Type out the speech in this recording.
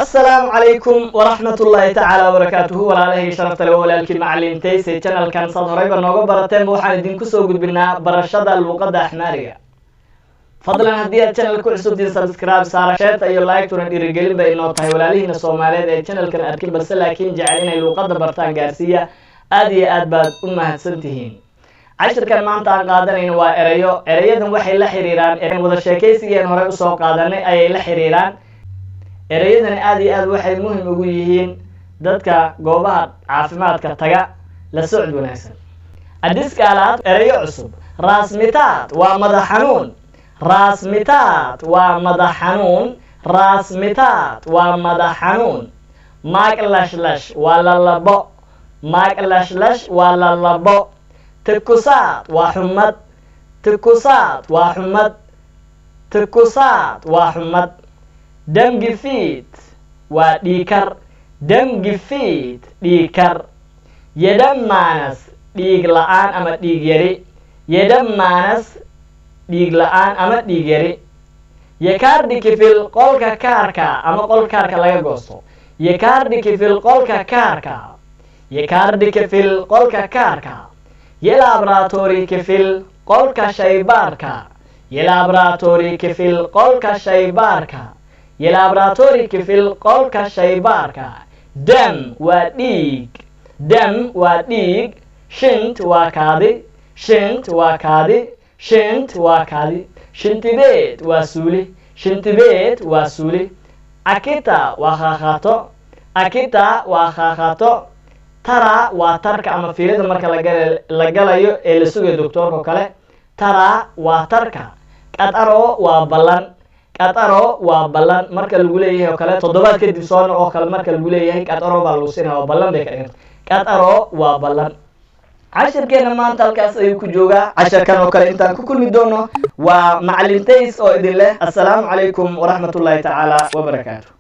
السلام عليكم ورحمة الله تعالى وبركاته وعليه شرفت له ولكن معلمتي سي channel kan sad horeyba nooga barateen waxaan idin ku soo gudbinaa barashada luqadda Axmaariga fadlan haddii aad channel ku cusub diin subscribe saara share iyo like turan dhiirigelin bay inoo tahay walaalihiina Soomaaliyeed ee channel kan arkin balse laakiin jecel inay luqadda bartaan gaarsiiya aad iyo aad baad u mahadsantihiin cashirkan maanta aan qaadanayno waa erayadan waxay la xiriiraan wada sheekaysigeen hore u soo qaadanay ayay la xiriiraan erayadan aad iyo aad waxay muhiim ugu yihiin dadka goobaha caafimaadka taga la socod wanaagsan adiskaalaad erayo cusub raasmitaad waa madax xanuun raasmitaad waa madax xanuun raasmitaad waa madax xanuun maaglashlesh waa lalabo maaglashlesh waa lalabo tukusaad waa xumad tukusaad waa xumad tukusaad waa xumad damgifid waa dhiikar damgifid dhiikar yedamaanas dhiig la'aan ama dhiig yari yedamaanas dhiig la'aan ama dhiig yari yakaardhikifil qolka kaarka ama qol kaarka laga goosto yakaardhikifil qolka kaarka yakaardhikifil qolka kaarka yelabratori kifil qolka shaybaarka yelabratori kifil qolka shaybaarka yelabratori kifil qolka shaybaarka dam waa dhiig dam waa dhiig shint waa kaadi shint waa kaadi shint waa kaadi shintibeed waa suuli shintibeed waa suuli akita waa khakhato akita waa khakhato tara waa tarka ama fiilada marka la galayo ee la sugayo doctorka kale tara waa tarka qadaro waa ballan qadaro waa ballan marka lagu leeyahay oo kale toddobaad kadib soo noqo kale marka lagu leeyahay qadaro baa lagu siinaa oo ballan bay ka dhigtay qadaro waa ballan cashirkeena maanta halkaas ayuu ku joogaa cashirkan oo kale intaan ku kulmi doono waa macallintays oo idin leh assalaamu calaykum waraxmatullaahi tacaala wabarakaatuh